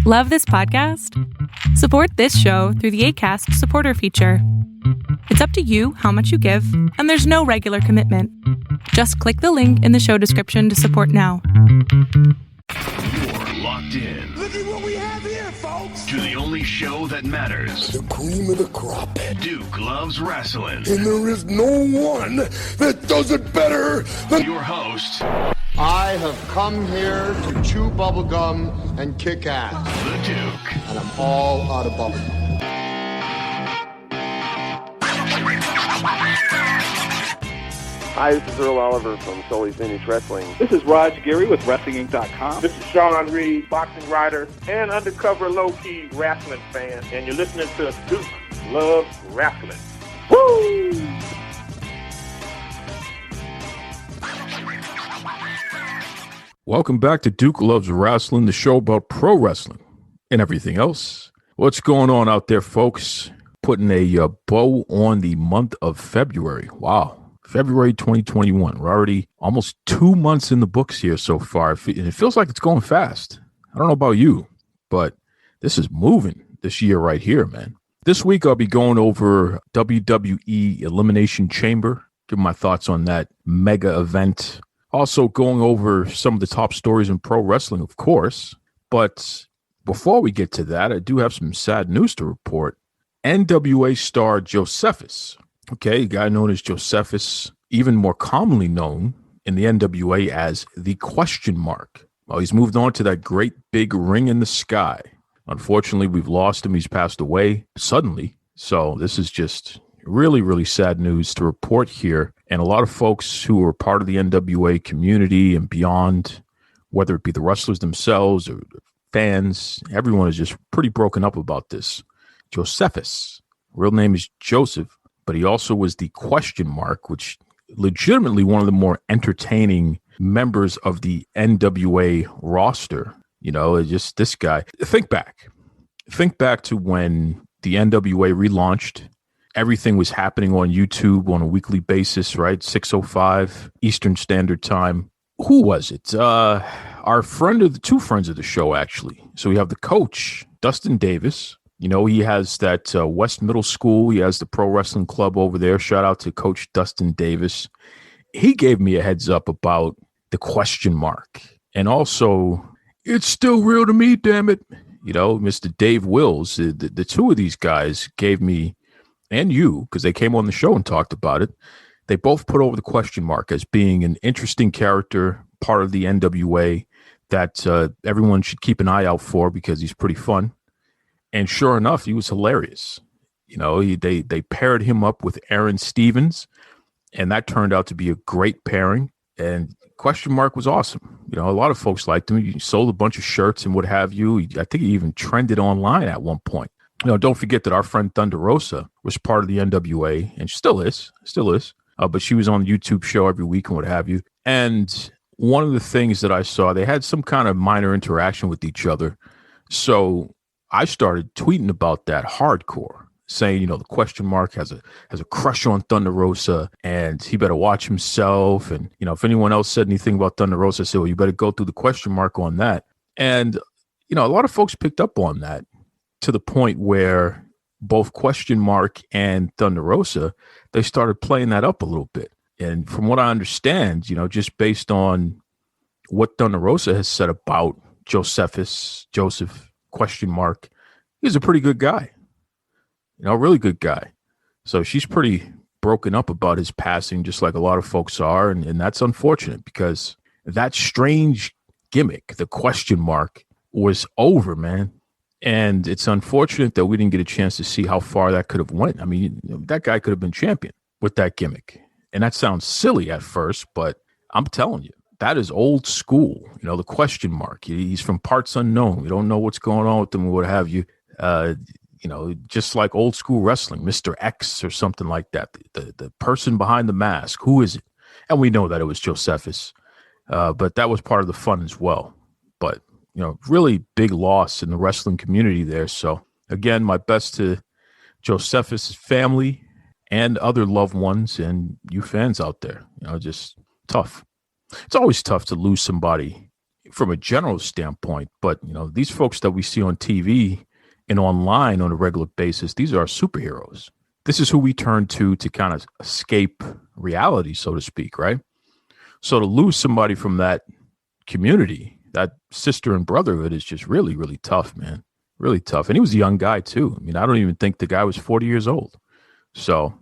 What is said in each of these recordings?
Love this podcast? Support this show through the Acast supporter feature. It's up to you how much you give, and there's no regular commitment. Just click the link in the show description to support now. You're locked in. Look at what we have here, folks. To the only show that matters. The cream of the crop. Duke loves wrestling. And there is no one that does it better than your host. I have come here to chew bubblegum and kick ass. The Duke. And I'm all out of bubblegum. Hi, this is Earl Oliver from Sully's Vintage Wrestling. This is Raj Giri with WrestlingInc.com. This is Sean Reed, boxing writer and undercover low-key wrestling fan. And you're listening to Duke Loves Wrestling. Woo! Welcome back to Duke Loves Wrestling, the show about pro wrestling and everything else. What's going on out there, folks? Putting a bow on the month of February. Wow. February 2021. We're already almost 2 months in the books here so far. And it feels like it's going fast. I don't know about you, but this is moving this year right here, man. This week, I'll be going over WWE Elimination Chamber, giving my thoughts on that mega event. Also going over some of the top stories in pro wrestling, of course. But before we get to that, I do have some sad news to report. NWA star Josephus, okay, a guy known as Josephus, even more commonly known in the NWA as the Question Mark. Well, he's moved on to that great big ring in the sky. Unfortunately, we've lost him. He's passed away suddenly. So this is just really, really sad news to report here. And a lot of folks who are part of the NWA community and beyond, whether it be the wrestlers themselves or fans, everyone is just pretty broken up about this. Josephus, real name is Joseph, but he also was the Question Mark, which legitimately one of the more entertaining members of the NWA roster. You know, just this guy. Think back to when the NWA relaunched. Everything was happening on YouTube on a weekly basis, right? 6:05 Eastern Standard Time. Who was it? Our two friends of the show, actually. So we have the coach, Dustin Davis. You know, he has that West Middle School. He has the pro wrestling club over there. Shout out to Coach Dustin Davis. He gave me a heads up about the Question Mark. And also, it's still real to me, damn it. You know, Mr. Dave Wills, the two of these guys gave me, and you, because they came on the show and talked about it, they both put over the Question Mark as being an interesting character, part of the NWA that everyone should keep an eye out for because he's pretty fun. And sure enough, he was hilarious. You know, they paired him up with Aaron Stevens, and that turned out to be a great pairing. And Question Mark was awesome. You know, a lot of folks liked him. He sold a bunch of shirts and what have you. I think he even trended online at one point. You know, don't forget that our friend Thunder Rosa was part of the NWA and still is. But she was on the YouTube show every week and what have you. And one of the things that I saw, they had some kind of minor interaction with each other. So I started tweeting about that hardcore, saying, you know, the Question Mark has a crush on Thunder Rosa and he better watch himself. And, you know, if anyone else said anything about Thunder Rosa, I said, well, you better go through the Question Mark on that. And, you know, a lot of folks picked up on that to the point where both Question Mark and Thunder Rosa, they started playing that up a little bit. And from what I understand, you know, just based on what Thunder Rosa has said about Joseph, Question Mark, he's a pretty good guy, you know, a really good guy. So she's pretty broken up about his passing, just like a lot of folks are. And that's unfortunate because that strange gimmick, the Question Mark, was over, man. And it's unfortunate that we didn't get a chance to see how far that could have went. I mean, that guy could have been champion with that gimmick. And that sounds silly at first, but I'm telling you, that is old school. You know, the Question Mark. He's from parts unknown. We don't know what's going on with him or what have you. You know, just like old school wrestling, Mr. X or something like that. The person behind the mask. Who is it? And we know that it was Josephus. But that was part of the fun as well. But, you know, really big loss in the wrestling community there. So, again, my best to Josephus' family and other loved ones and you fans out there. You know, just tough. It's always tough to lose somebody from a general standpoint. But, these folks that we see on TV and online on a regular basis, these are our superheroes. This is who we turn to kind of escape reality, so to speak, right? So to lose somebody from that community, that sister and brotherhood, is just really, really tough, man. Really tough. And he was a young guy, too. I mean, I don't even think the guy was 40 years old. So,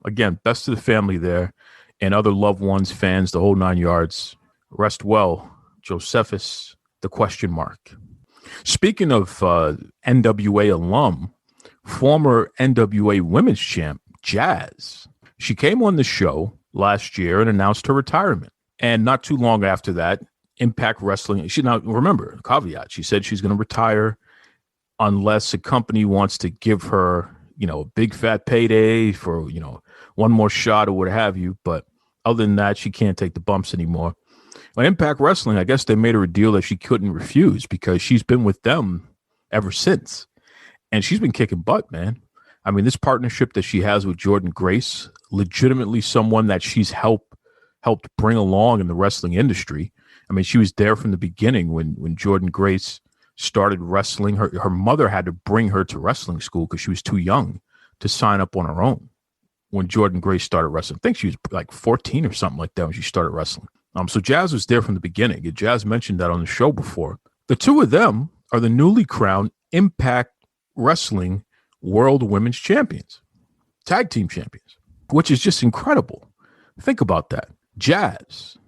again, best to the family there and other loved ones, fans, the whole 9 yards. Rest well, Josephus, the question mark. Speaking of NWA alum, former NWA women's champ, Jazz. She came on the show last year and announced her retirement. And not too long after that, Impact Wrestling, now remember, caveat, she said she's going to retire unless a company wants to give her, a big fat payday for, one more shot or what have you. But other than that, she can't take the bumps anymore. On Impact Wrestling, I guess they made her a deal that she couldn't refuse because she's been with them ever since. And she's been kicking butt, man. I mean, this partnership that she has with Jordynne Grace, legitimately someone that she's helped bring along in the wrestling industry. I mean, she was there from the beginning when Jordynne Grace started wrestling. Her mother had to bring her to wrestling school because she was too young to sign up on her own when Jordynne Grace started wrestling. I think she was like 14 or something like that when she started wrestling. So Jazz was there from the beginning. Jazz mentioned that on the show before. The two of them are the newly crowned Impact Wrestling World Women's Champions, Tag Team Champions, which is just incredible. Think about that. Jazz,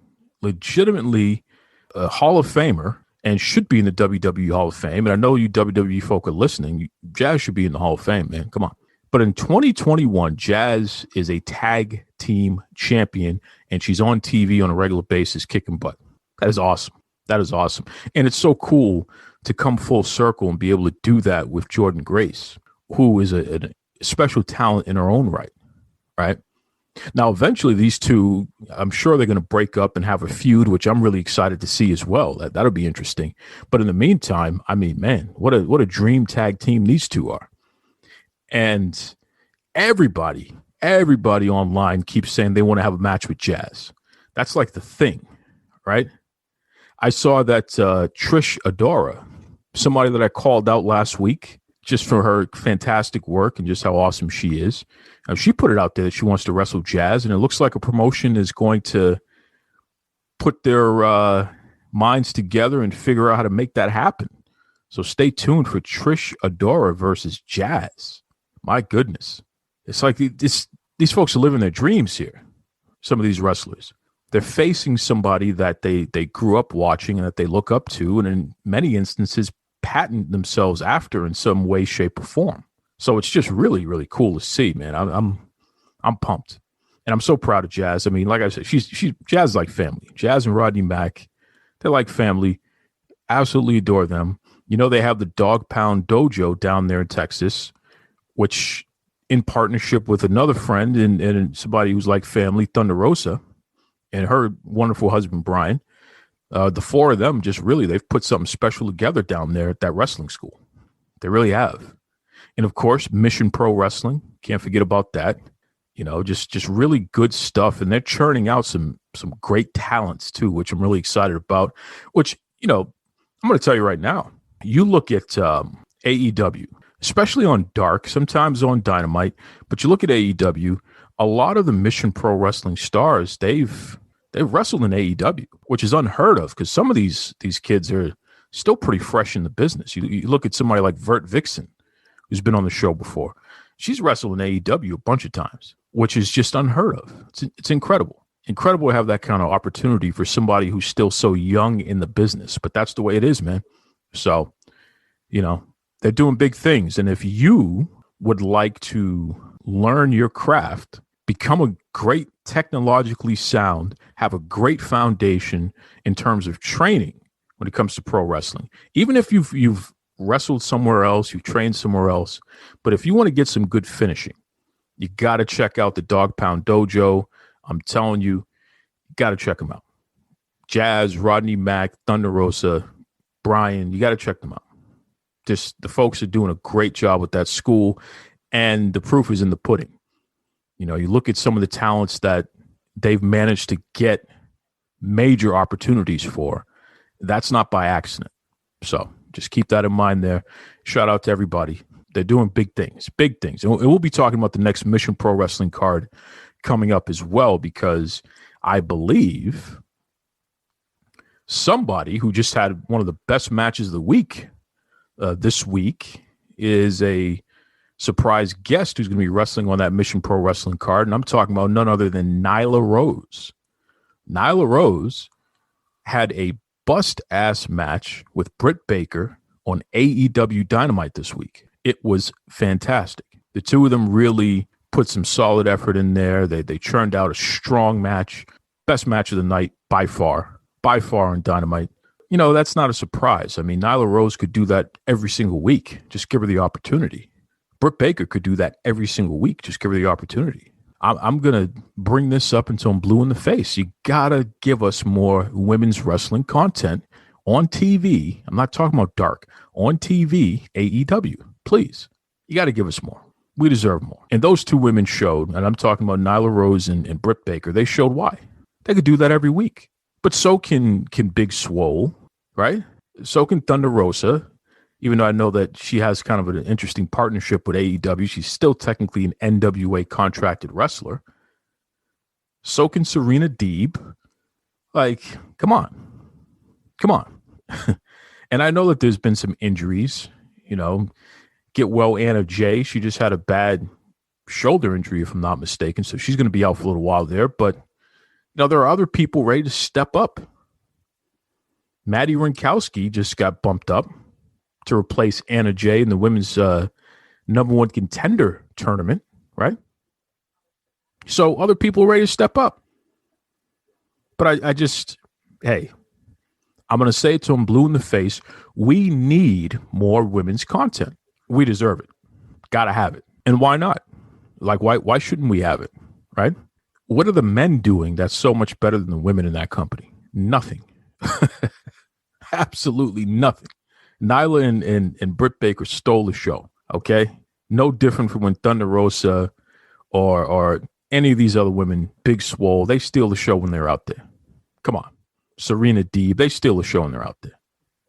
legitimately a Hall of Famer and should be in the WWE Hall of Fame. And I know you WWE folk are listening. Jazz should be in the Hall of Fame, man. Come on. But in 2021, Jazz is a tag team champion, and she's on TV on a regular basis kicking butt. That is awesome. That is awesome. And it's so cool to come full circle and be able to do that with Jordynne Grace, who is a special talent in her own right, right? Now, eventually, these two, I'm sure they're going to break up and have a feud, which I'm really excited to see as well. That'll be interesting. But in the meantime, I mean, man, what a dream tag team these two are. And everybody online keeps saying they want to have a match with Jazz. That's like the thing, right? I saw that Trish Adora, somebody that I called out last week just for her fantastic work and just how awesome she is. She put it out there that she wants to wrestle Jazz, and it looks like a promotion is going to put their minds together and figure out how to make that happen. So stay tuned for Trish Adora versus Jazz. My goodness. It's like these folks are living their dreams here. Some of these wrestlers. They're facing somebody that they grew up watching and that they look up to, and in many instances patent themselves after in some way, shape, or form. So it's just really, really cool to see, man. I'm pumped. And I'm so proud of Jazz. I mean, like I said, she's Jazz is like family. Jazz and Rodney Mack, they're like family. Absolutely adore them. They have the Dog Pound Dojo down there in Texas, which in partnership with another friend and somebody who's like family, Thunder Rosa, and her wonderful husband, Brian. The four of them they've put something special together down there at that wrestling school. They really have. And of course, Mission Pro Wrestling. Can't forget about that. Just really good stuff. And they're churning out some great talents too, which I'm really excited about, which, I'm going to tell you right now, you look at AEW, especially on Dark, sometimes on Dynamite, but you look at AEW, a lot of the Mission Pro Wrestling stars, they've wrestled in AEW, which is unheard of because some of these kids are still pretty fresh in the business. You look at somebody like Vert Vixen, who's been on the show before. She's wrestled in AEW a bunch of times, which is just unheard of. It's incredible. Incredible to have that kind of opportunity for somebody who's still so young in the business, but that's the way it is, man. So, they're doing big things. And if you would like to learn your craft, become a great technologically sound, have a great foundation in terms of training when it comes to pro wrestling, even if you've wrestled somewhere else, you've trained somewhere else, but if you want to get some good finishing, you got to check out the Dog Pound Dojo. I'm telling you, you got to check them out. Jazz, Rodney Mack, Thunder Rosa, Brian, you got to check them out. Just the folks are doing a great job with that school, and the proof is in the pudding. You look at some of the talents that they've managed to get major opportunities for, That's not by accident. So just keep that in mind there. Shout out to everybody. They're doing big things. And we'll be talking about the next Mission Pro Wrestling card coming up as well, because I believe somebody who just had one of the best matches of the week this week is a surprise guest who's going to be wrestling on that Mission Pro Wrestling card. And I'm talking about none other than Nyla Rose. Nyla Rose had a bust-ass match with Brit Baker on AEW Dynamite this week. It was fantastic. The two of them really put some solid effort in there. They churned out a strong match. Best match of the night by far on Dynamite. You know, that's not a surprise. I mean, Nyla Rose could do that every single week. Just give her the opportunity. Britt Baker could do that every single week. Just give her the opportunity. I'm going to bring this up until I'm blue in the face. You got to give us more women's wrestling content on TV. I'm not talking about dark. On TV, AEW. Please. You got to give us more. We deserve more. And those two women showed, and I'm talking about Nyla Rose and Britt Baker, they showed why. They could do that every week. But so can Big Swole, right? So can Thunder Rosa. Even though I know that she has kind of an interesting partnership with AEW, she's still technically an NWA contracted wrestler. So can Serena Deeb. Like, come on. And I know that there's been some injuries, you know. Get well, Anna Jay. She just had a bad shoulder injury, if I'm not mistaken. So she's going to be out for a little while there. But, you know, there are other people ready to step up. Maddie Rinkowski just got bumped up to replace Anna Jay in the women's number one contender tournament, right? So other people are ready to step up. But I just, hey, I'm going to say it to them blue in the face. We need more women's content. We deserve it. Got to have it. And why not? Like, why shouldn't we have it, right? What are the men doing that's so much better than the women in that company? Nothing. Absolutely nothing. Nyla and Britt Baker stole the show, okay? No different from when Thunder Rosa or any of these other women, Big Swole, they steal the show when they're out there. Come on. Serena Deeb, they steal the show when they're out there.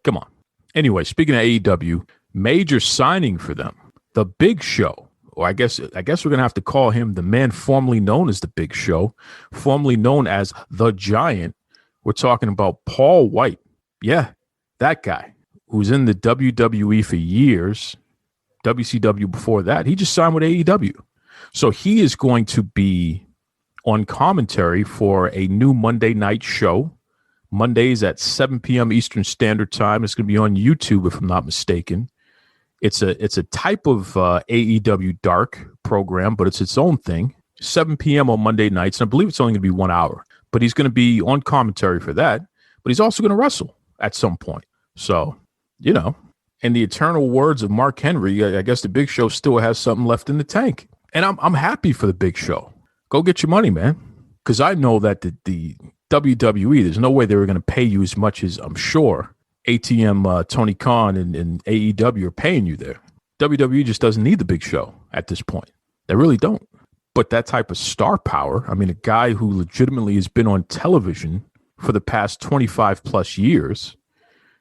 Come on. Anyway, speaking of AEW, major signing for them, The Big Show, or I guess we're going to have to call him the man formerly known as The Big Show, formerly known as The Giant. We're talking about Paul White. Yeah, that guy who's in the WWE for years, WCW before that. He just signed with AEW. So he is going to be on commentary for a new Monday night show. Mondays at 7 p.m. Eastern Standard Time. It's going to be on YouTube, if I'm not mistaken. It's a type of AEW Dark program, but it's its own thing. 7 p.m. on Monday nights, and I believe it's only going to be 1 hour. But he's going to be on commentary for that. But he's also going to wrestle at some point. So, you know, in the eternal words of Mark Henry, I guess the Big Show still has something left in the tank. And I'm happy for the Big Show. Go get your money, man. Because I know that the WWE, there's no way they were going to pay you as much as I'm sure ATM, Tony Khan, and AEW are paying you there. WWE just doesn't need the Big Show at this point. They really don't. But that type of star power, I mean, a guy who legitimately has been on television for the past 25 plus years,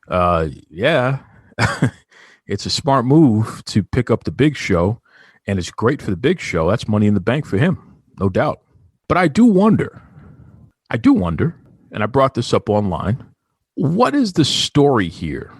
yeah, it's a smart move to pick up the Big Show, and it's great for the Big Show. That's money in the bank for him, no doubt. But I do wonder, and I brought this up online, what is the story here?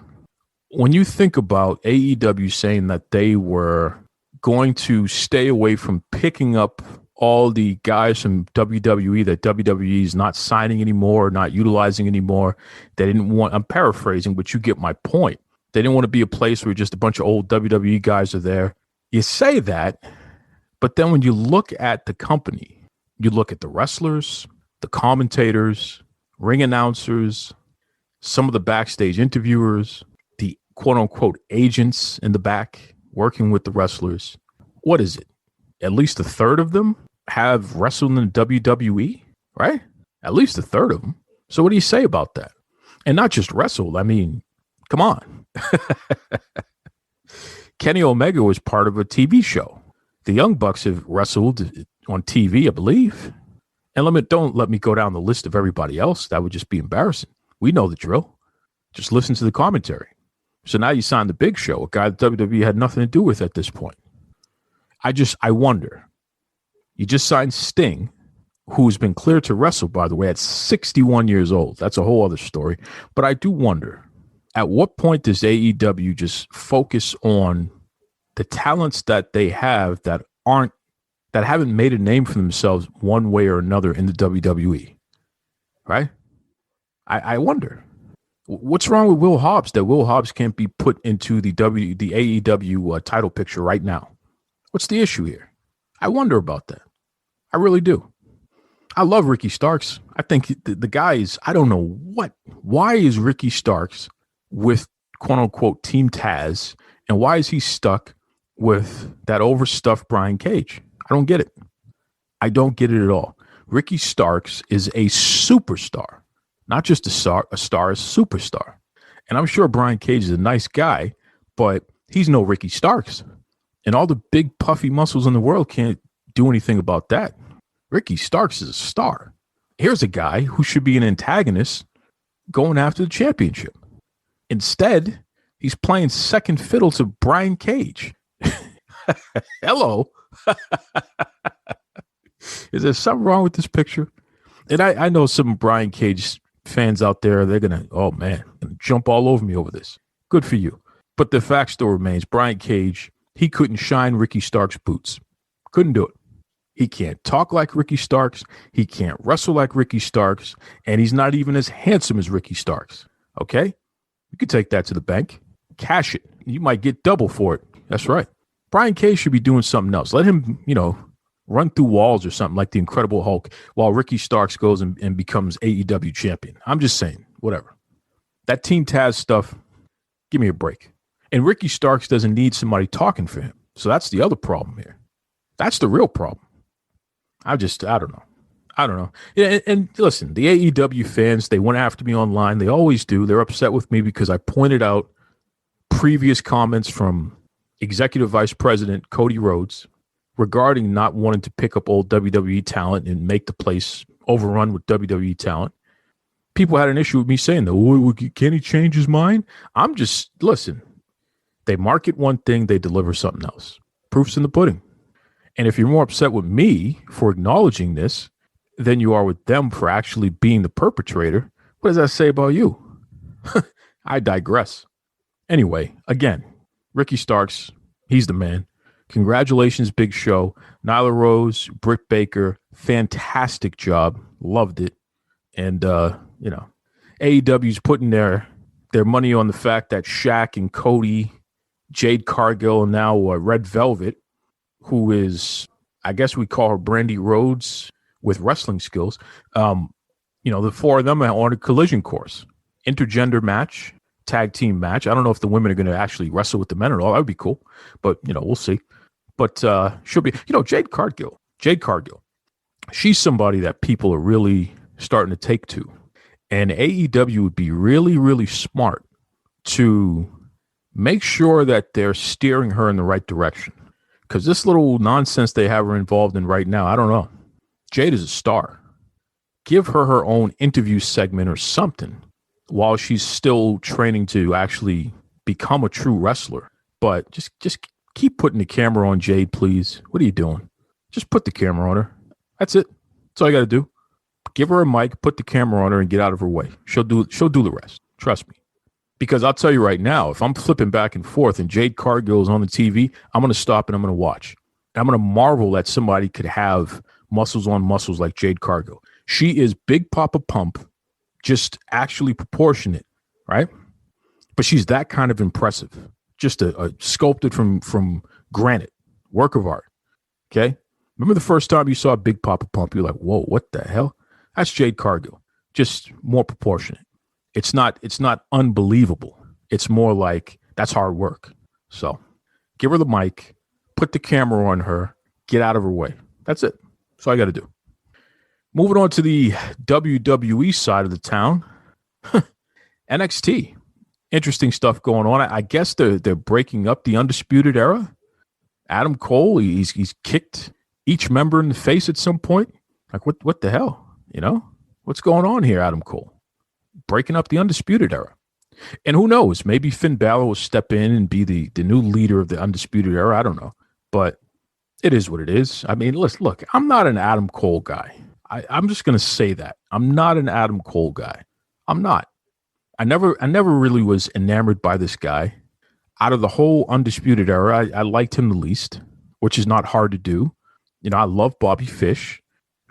When you think about AEW saying that they were going to stay away from picking up all the guys from WWE that WWE is not signing anymore, not utilizing anymore. They didn't want, I'm paraphrasing, but you get my point. They didn't want to be a place where just a bunch of old WWE guys are there. You say that, but then when you look at the company, you look at the wrestlers, the commentators, ring announcers, some of the backstage interviewers, the quote-unquote agents in the back working with the wrestlers. What is it? At least a third of them have wrestled in the WWE, right? At least a third of them. So what do you say about that? And not just wrestled. I mean, come on. Kenny Omega was part of a TV show. The Young Bucks have wrestled on TV, I believe. And don't let me go down the list of everybody else. That would just be embarrassing. We know the drill. Just listen to the commentary. So now you signed the Big Show, a guy that WWE had nothing to do with at this point. I wonder. You just signed Sting, who's been cleared to wrestle, by the way, at 61 years old. That's a whole other story. But I do wonder, at what point does AEW just focus on the talents that they have that haven't made a name for themselves one way or another in the WWE? Right? I wonder. What's wrong with Will Hobbs that Will Hobbs can't be put into the AEW title picture right now? What's the issue here? I wonder about that. I really do. I love Ricky Starks. I think the guy is, I don't know why is Ricky Starks with quote unquote Team Taz, and why is he stuck with that overstuffed Brian Cage? I don't get it. I don't get it at all. Ricky Starks is a superstar, not just a star, a superstar. And I'm sure Brian Cage is a nice guy, but he's no Ricky Starks. And all the big puffy muscles in the world can't do anything about that. Ricky Starks is a star. Here's a guy who should be an antagonist going after the championship. Instead, he's playing second fiddle to Brian Cage. Hello. Is there something wrong with this picture? And I know some Brian Cage fans out there, they're going to jump all over me over this. Good for you. But the fact still remains, Brian Cage, he couldn't shine Ricky Starks' boots. Couldn't do it. He can't talk like Ricky Starks. He can't wrestle like Ricky Starks. And he's not even as handsome as Ricky Starks. Okay? You could take that to the bank. Cash it. You might get double for it. That's right. Brian Cage should be doing something else. Let him, run through walls or something like the Incredible Hulk while Ricky Starks goes and becomes AEW champion. I'm just saying, whatever. That Team Taz stuff, give me a break. And Ricky Starks doesn't need somebody talking for him. So that's the other problem here. That's the real problem. I don't know. Yeah, and listen, the AEW fans, they went after me online. They always do. They're upset with me because I pointed out previous comments from Executive Vice President Cody Rhodes regarding not wanting to pick up old WWE talent and make the place overrun with WWE talent. People had an issue with me saying that, can he change his mind? Listen, they market one thing, they deliver something else. Proof's in the pudding. And if you're more upset with me for acknowledging this than you are with them for actually being the perpetrator, what does that say about you? I digress. Anyway, again, Ricky Starks, he's the man. Congratulations, Big Show. Nyla Rose, Britt Baker, fantastic job. Loved it. And, AEW's putting their money on the fact that Shaq and Cody, Jade Cargill, and now Red Velvet, who is, I guess we call her Brandy Rhodes with wrestling skills. The four of them are on a collision course. Intergender match, tag team match. I don't know if the women are going to actually wrestle with the men at all. That would be cool. But, we'll see. But she'll be, Jade Cargill, she's somebody that people are really starting to take to. And AEW would be really, really smart to make sure that they're steering her in the right direction. Because this little nonsense they have her involved in right now, I don't know. Jade is a star. Give her own interview segment or something while she's still training to actually become a true wrestler. But just keep putting the camera on Jade, please. What are you doing? Just put the camera on her. That's it. That's all you got to do. Give her a mic, put the camera on her, and get out of her way. She'll do the rest. Trust me. Because I'll tell you right now, if I'm flipping back and forth and Jade Cargill is on the TV, I'm going to stop and I'm going to watch. I'm going to marvel that somebody could have muscles on muscles like Jade Cargill. She is Big Papa Pump, just actually proportionate, right? But she's that kind of impressive. Just a sculpted from granite, work of art. Okay? Remember the first time you saw Big Papa Pump, you're like, whoa, what the hell? That's Jade Cargill, just more proportionate. It's not unbelievable. It's more like that's hard work. So give her the mic, put the camera on her, get out of her way. That's it. That's all I got to do. Moving on to the WWE side of the town. NXT. Interesting stuff going on. I guess they're breaking up the Undisputed Era. Adam Cole, he's kicked each member in the face at some point. Like, what the hell? What's going on here, Adam Cole? Breaking up the Undisputed Era. And who knows? Maybe Finn Balor will step in and be the new leader of the Undisputed Era. I don't know. But it is what it is. I mean, look, I'm not an Adam Cole guy. I'm just going to say that. I'm not an Adam Cole guy. I'm not. I never really was enamored by this guy. Out of the whole Undisputed Era, I liked him the least, which is not hard to do. You know, I love Bobby Fish.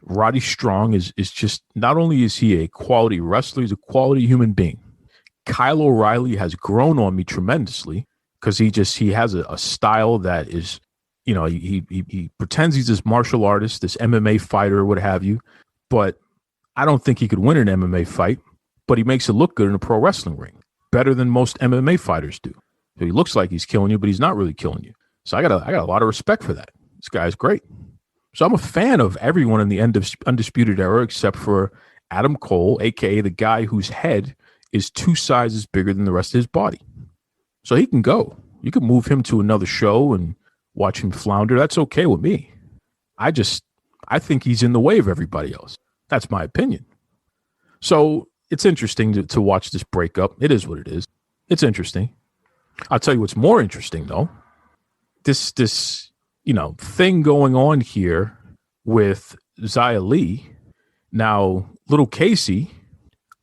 Roddy Strong is just, not only is he a quality wrestler, he's a quality human being. Kyle O'Reilly has grown on me tremendously because he has a style that is, you know, he pretends he's this martial artist, this MMA fighter, what have you. But I don't think he could win an MMA fight, but he makes it look good in a pro wrestling ring, better than most MMA fighters do. So he looks like he's killing you, but he's not really killing you. So I got a lot of respect for that. This guy's great. So I'm a fan of everyone in the Undisputed Era except for Adam Cole, a.k.a. the guy whose head is 2 sizes bigger than the rest of his body. So he can go. You can move him to another show and watch him flounder. That's okay with me. I think he's in the way of everybody else. That's my opinion. So it's interesting to watch this breakup. It is what it is. It's interesting. I'll tell you what's more interesting, though. This you know, thing going on here with Xia Li. Now, little Casey,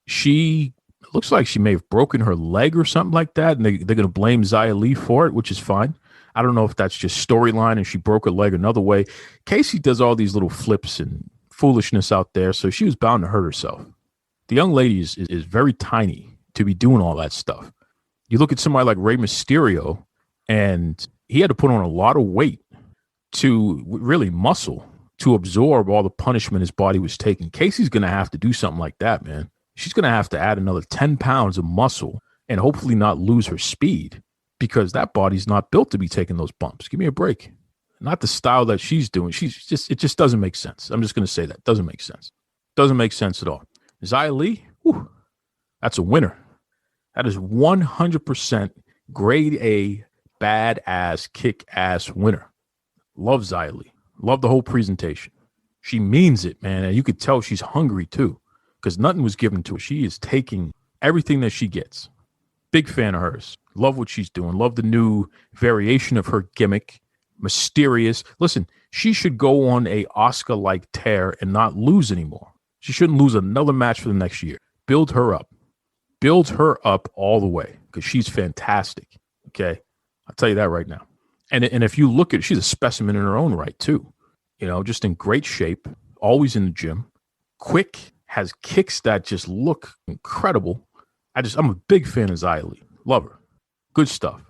she looks like she may have broken her leg or something like that, and they're going to blame Xia Li for it, which is fine. I don't know if that's just storyline and she broke her leg another way. Casey does all these little flips and foolishness out there, so she was bound to hurt herself. The young lady is very tiny to be doing all that stuff. You look at somebody like Rey Mysterio, and he had to put on a lot of weight to really muscle to absorb all the punishment his body was taking. Casey's going to have to do something like that, man. She's going to have to add another 10 pounds of muscle and hopefully not lose her speed because that body's not built to be taking those bumps. Give me a break. Not the style that she's doing. It just doesn't make sense. I'm just going to say that. Doesn't make sense. Doesn't make sense at all. Xia Li, whew, that's a winner. That is 100% grade A, badass, kick-ass winner. Love Xia Li. Love the whole presentation. She means it, man. And you could tell she's hungry, too, because nothing was given to her. She is taking everything that she gets. Big fan of hers. Love what she's doing. Love the new variation of her gimmick. Mysterious. Listen, she should go on a Oscar-like tear and not lose anymore. She shouldn't lose another match for the next year. Build her up. Build her up all the way because she's fantastic. Okay? I'll tell you that right now. And if you look at it, she's a specimen in her own right, too. You know, just in great shape, always in the gym, quick, has kicks that just look incredible. I'm a big fan of Xia Li. Love her. Good stuff,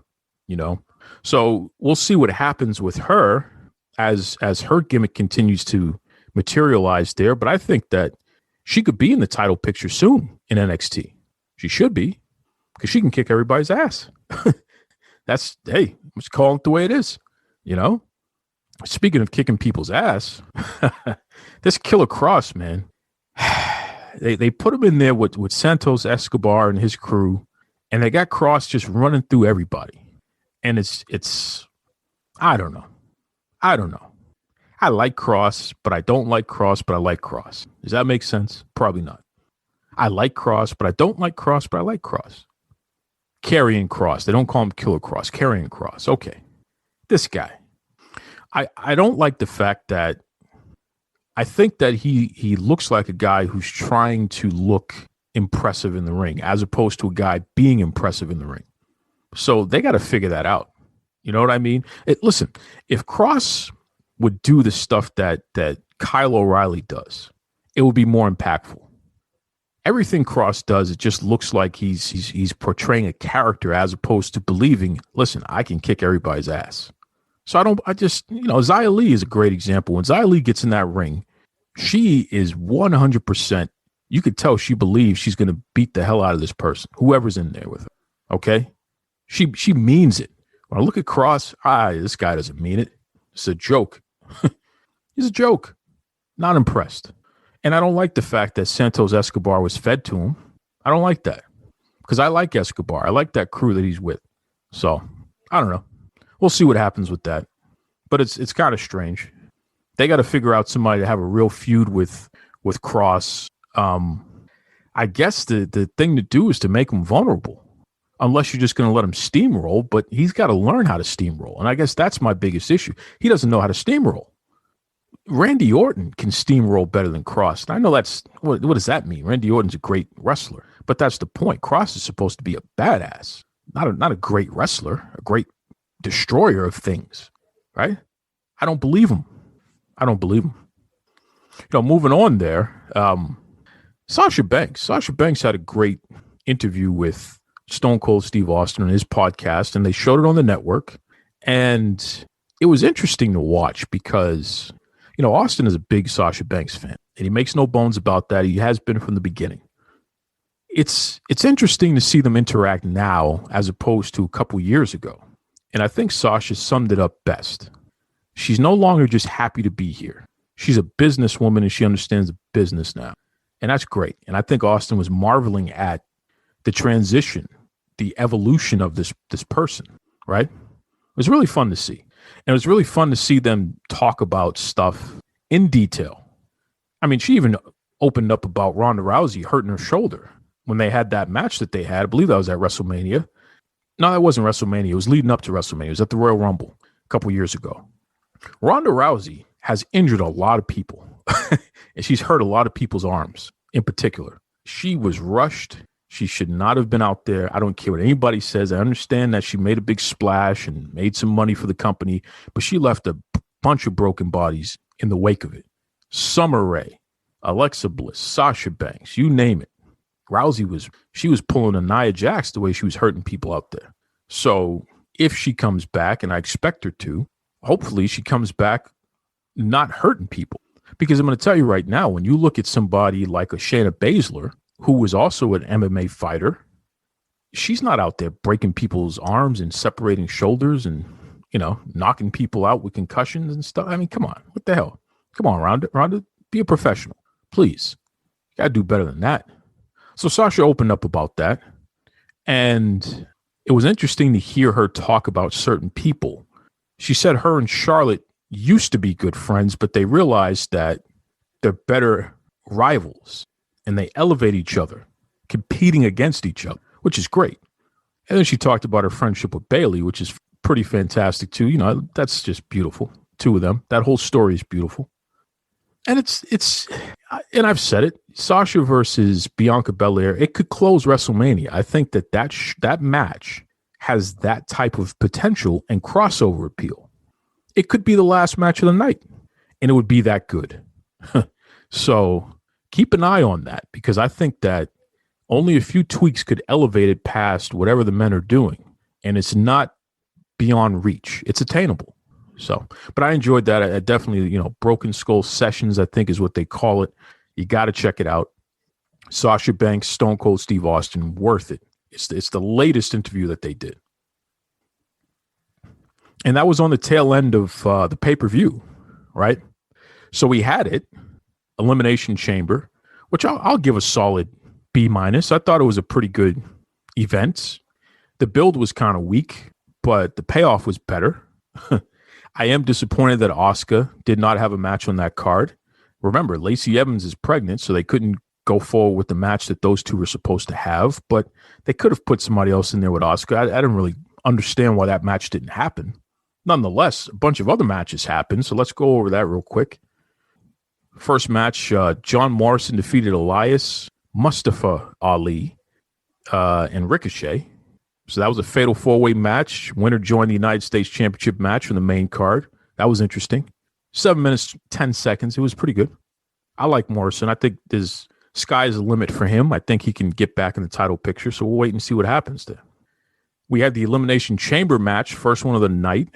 you know. So we'll see what happens with her as her gimmick continues to materialize there. But I think that she could be in the title picture soon in NXT. She should be because she can kick everybody's ass. Hey, let's call it the way it is, you know? Speaking of kicking people's ass, this Killer Cross, man, they put him in there with Santos Escobar and his crew, and they got Cross just running through everybody. And it's I don't know. I like Cross, but I don't like Cross, but I like Cross. Does that make sense? Probably not. I like Cross, but I don't like Cross, but I like Cross. Karrion Cross. They don't call him Killer Cross. Karrion Cross. Okay. This guy. I don't like the fact that I think that he looks like a guy who's trying to look impressive in the ring as opposed to a guy being impressive in the ring. So they got to figure that out. You know what I mean? Listen, if Cross would do the stuff that Kyle O'Reilly does, it would be more impactful. Everything Cross does, it just looks like he's portraying a character as opposed to believing, listen, I can kick everybody's ass. So Xia Li is a great example. When Xia Li gets in that ring, she is 100%. You could tell she believes she's going to beat the hell out of this person, whoever's in there with her. Okay? She means it. When I look at Cross, this guy doesn't mean it. It's a joke. He's a joke. Not impressed. And I don't like the fact that Santos Escobar was fed to him. I don't like that. Because I like Escobar. I like that crew that he's with. So, I don't know. We'll see what happens with that. But it's kind of strange. They got to figure out somebody to have a real feud with Cross. I guess the thing to do is to make him vulnerable. unless you're just going to let him steamroll, but he's got to learn how to steamroll. And I guess that's my biggest issue. He doesn't know how to steamroll. Randy Orton can steamroll better than Cross. And I know that's, what does that mean? Randy Orton's a great wrestler, but that's the point. Cross is supposed to be a badass, not a great wrestler, a great destroyer of things, right? I don't believe him. Moving on there, Sasha Banks had a great interview with Stone Cold Steve Austin on his podcast, and they showed it on the network. And it was interesting to watch because, Austin is a big Sasha Banks fan, and he makes no bones about that. He has been from the beginning. It's interesting to see them interact now as opposed to a couple years ago. And I think Sasha summed it up best. She's no longer just happy to be here. She's a businesswoman, and she understands the business now. And that's great. And I think Austin was marveling at the transition, the evolution of this person, right? It was really fun to see. And it was really fun to see them talk about stuff in detail. I mean, she even opened up about Ronda Rousey hurting her shoulder when they had that match that they had. I believe that was at WrestleMania. No, that wasn't WrestleMania. It was leading up to WrestleMania. It was at the Royal Rumble a couple years ago. Ronda Rousey has injured a lot of people, and she's hurt a lot of people's arms in particular. She was rushed. She should not have been out there. I don't care what anybody says. I understand that she made a big splash and made some money for the company, but she left a bunch of broken bodies in the wake of it. Summer Rae, Alexa Bliss, Sasha Banks, you name it. Rousey was pulling a Nia Jax the way she was hurting people out there. So if she comes back, and I expect her to, hopefully she comes back not hurting people. Because I'm going to tell you right now, when you look at somebody like a Shayna Baszler, who was also an MMA fighter, she's not out there breaking people's arms and separating shoulders and, knocking people out with concussions and stuff. I mean, come on. What the hell? Come on, Ronda, be a professional. Please. You got to do better than that. So Sasha opened up about that. And it was interesting to hear her talk about certain people. She said her and Charlotte used to be good friends, but they realized that they're better rivals and they elevate each other, competing against each other, which is great. And then she talked about her friendship with Bayley, which is pretty fantastic too. That's just beautiful. Two of them. That whole story is beautiful. And and I've said it, Sasha versus Bianca Belair, it could close WrestleMania. I think that match has that type of potential and crossover appeal. It could be the last match of the night, and it would be that good. So keep an eye on that, because I think that only a few tweaks could elevate it past whatever the men are doing, and it's not beyond reach. It's attainable. So, but I enjoyed that. I definitely, Broken Skull Sessions, I think is what they call it. You got to check it out. Sasha Banks, Stone Cold Steve Austin, worth it. It's the latest interview that they did. And that was on the tail end of the pay-per-view, right? So we had it, Elimination Chamber, which I'll give a solid B-. I thought it was a pretty good event. The build was kind of weak, but the payoff was better. I am disappointed that Asuka did not have a match on that card. Remember, Lacey Evans is pregnant, so they couldn't go forward with the match that those two were supposed to have, but they could have put somebody else in there with Asuka. I didn't really understand why that match didn't happen. Nonetheless, a bunch of other matches happened, so let's go over that real quick. First match, John Morrison defeated Elias, Mustafa Ali, and Ricochet. So that was a fatal four-way match. Winner joined the United States Championship match from the main card. That was interesting. 7 minutes, 10 seconds. It was pretty good. I like Morrison. I think there's sky's the limit for him. I think he can get back in the title picture, so we'll wait and see what happens there. We had the Elimination Chamber match, first one of the night.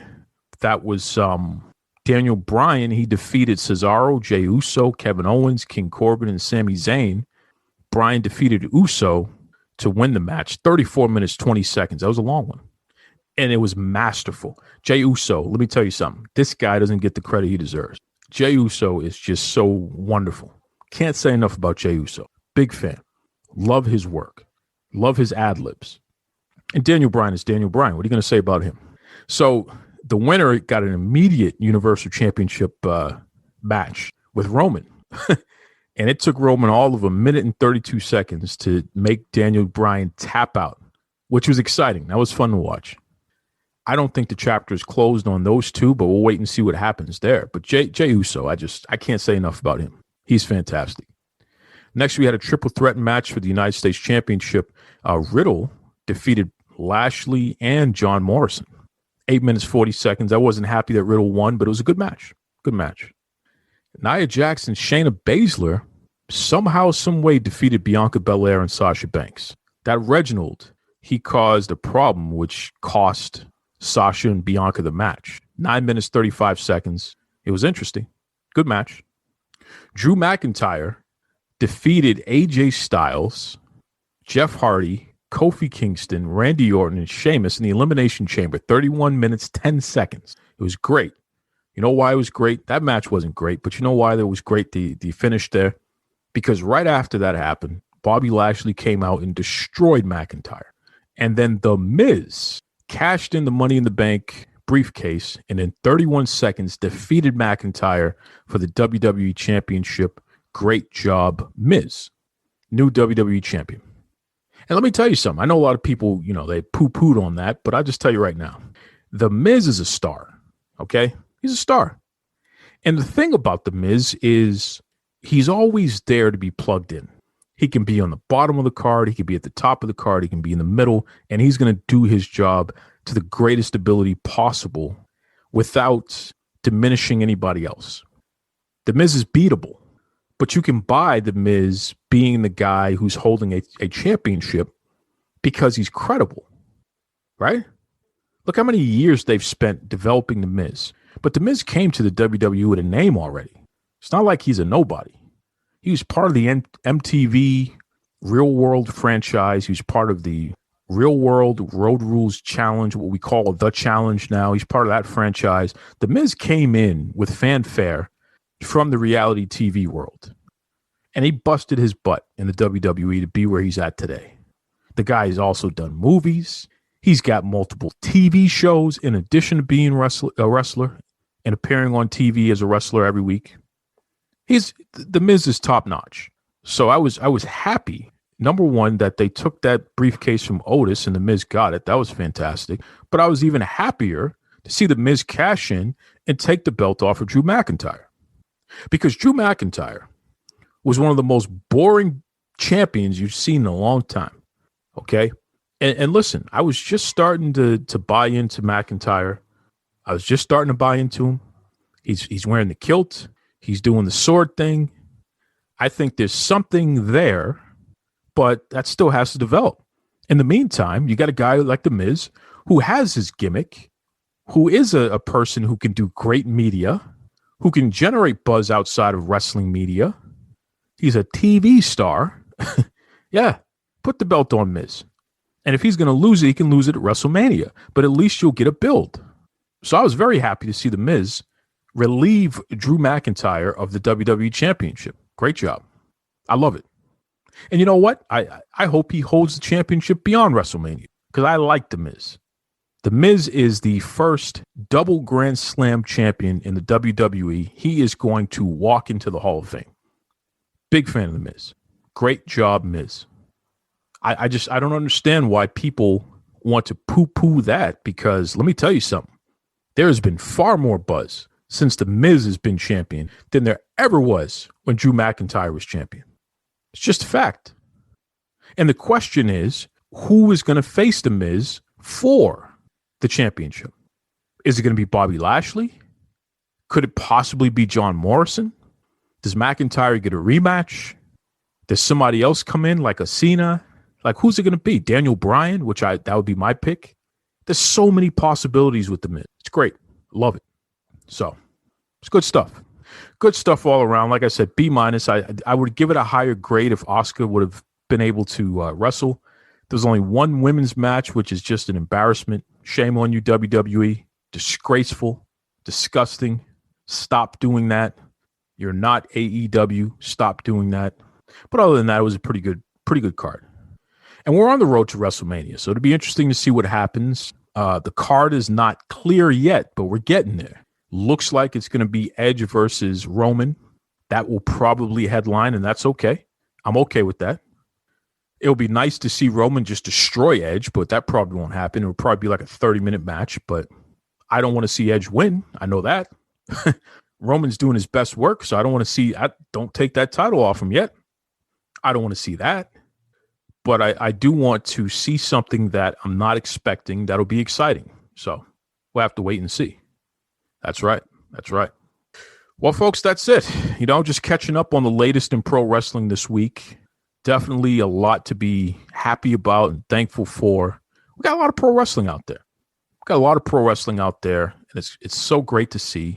That was Daniel Bryan. He defeated Cesaro, Jey Uso, Kevin Owens, King Corbin, and Sami Zayn. Bryan defeated Uso to win the match. 34 minutes, 20 seconds. That was a long one. And it was masterful. Jey Uso, let me tell you something. This guy doesn't get the credit he deserves. Jey Uso is just so wonderful. Can't say enough about Jey Uso. Big fan. Love his work. Love his ad-libs. And Daniel Bryan is Daniel Bryan. What are you going to say about him? So the winner got an immediate Universal Championship match with Roman. And it took Roman all of 1 minute and 32 seconds to make Daniel Bryan tap out which was exciting. That was fun to watch. I don't think the chapter is closed on those two, but we'll wait and see what happens there. But Jey Uso, I can't say enough about him. He's fantastic. Next, we had a triple threat match for the United States Championship. Riddle defeated Lashley and John Morrison. 8 minutes, 40 seconds. I wasn't happy that Riddle won, but it was a good match. Good match. Nia Jax and Shayna Baszler somehow, some way defeated Bianca Belair and Sasha Banks. That Reginald, he caused a problem which cost Sasha and Bianca the match. 9 minutes, 35 seconds. It was interesting. Good match. Drew McIntyre defeated AJ Styles, Jeff Hardy, Kofi Kingston, Randy Orton, and Sheamus in the Elimination Chamber. 31 minutes, 10 seconds. It was great. You know why it was great? That match wasn't great, but you know why it was great, the finish there? Because right after that happened, Bobby Lashley came out and destroyed McIntyre. And then The Miz cashed in the Money in the Bank briefcase and in 31 seconds defeated McIntyre for the WWE Championship. Great job, Miz. New WWE Champion. And let me tell you something. I know a lot of people, they poo-pooed on that, but I'll just tell you right now. The Miz is a star, okay? He's a star. And the thing about The Miz is he's always there to be plugged in. He can be on the bottom of the card. He can be at the top of the card. He can be in the middle. And he's going to do his job to the greatest ability possible without diminishing anybody else. The Miz is beatable. But you can buy The Miz being the guy who's holding a championship because he's credible. Right? Look how many years they've spent developing The Miz. But The Miz came to the WWE with a name already. It's not like he's a nobody. He was part of the MTV Real World franchise. He was part of the Real World Road Rules Challenge, what we call The Challenge now. He's part of that franchise. The Miz came in with fanfare from the reality TV world. And he busted his butt in the WWE to be where he's at today. The guy has also done movies. He's got multiple TV shows in addition to being a wrestler and appearing on TV as a wrestler every week. The Miz is top notch. So I was happy, number one, that they took that briefcase from Otis and the Miz got it. That was fantastic. But I was even happier to see the Miz cash in and take the belt off of Drew McIntyre. Because Drew McIntyre was one of the most boring champions you've seen in a long time. Okay? And listen, I was just starting to buy into McIntyre. I was just starting to buy into him. He's wearing the kilt. He's doing the sword thing. I think there's something there, but that still has to develop. In the meantime, you got a guy like The Miz who has his gimmick, who is a person who can do great media, who can generate buzz outside of wrestling media. He's a TV star. Yeah, put the belt on Miz. And if he's going to lose it, he can lose it at WrestleMania. But at least you'll get a build. So I was very happy to see The Miz relieve Drew McIntyre of the WWE Championship. Great job. I love it. And you know what? I hope he holds the championship beyond WrestleMania because I like The Miz. The Miz is the first double Grand Slam champion in the WWE. He is going to walk into the Hall of Fame. Big fan of The Miz. Great job, Miz. I don't understand why people want to poo-poo that because let me tell you something. There has been far more buzz since The Miz has been champion than there ever was when Drew McIntyre was champion. It's just a fact. And the question is, who is going to face The Miz for the championship? Is it going to be Bobby Lashley? Could it possibly be John Morrison? Does McIntyre get a rematch? Does somebody else come in like a Cena? Like, who's it going to be? Daniel Bryan, that would be my pick. There's so many possibilities with The Miz. It's great. Love it. So it's good stuff. Good stuff all around. Like I said, B-. I would give it a higher grade if Asuka would have been able to wrestle. There's only one women's match, which is just an embarrassment. Shame on you, WWE. Disgraceful. Disgusting. Stop doing that. You're not AEW. Stop doing that. But other than that, it was a pretty good card. And we're on the road to WrestleMania, so it'll be interesting to see what happens. The card is not clear yet, but we're getting there. Looks like it's going to be Edge versus Roman. That will probably headline, and that's okay. I'm okay with that. It'll be nice to see Roman just destroy Edge, but that probably won't happen. It would probably be like a 30-minute match, but I don't want to see Edge win. I know that. Roman's doing his best work, so I don't take that title off him yet. I don't want to see that. But I do want to see something that I'm not expecting that'll be exciting. So we'll have to wait and see. That's right. Well, folks, that's it. Just catching up on the latest in pro wrestling this week. Definitely a lot to be happy about and thankful for. We got a lot of pro wrestling out there. And it's so great to see.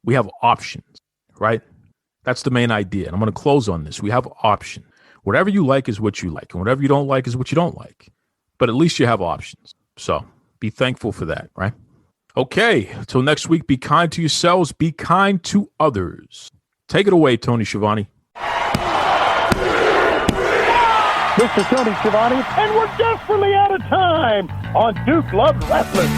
We have options, right? That's the main idea. And I'm going to close on this. We have options. Whatever you like is what you like, and whatever you don't like is what you don't like. But at least you have options. So be thankful for that, right? Okay, till next week, be kind to yourselves, be kind to others. Take it away, Tony Schiavone. This is Tony Schiavone, and we're desperately out of time on Duke Loves Wrestling.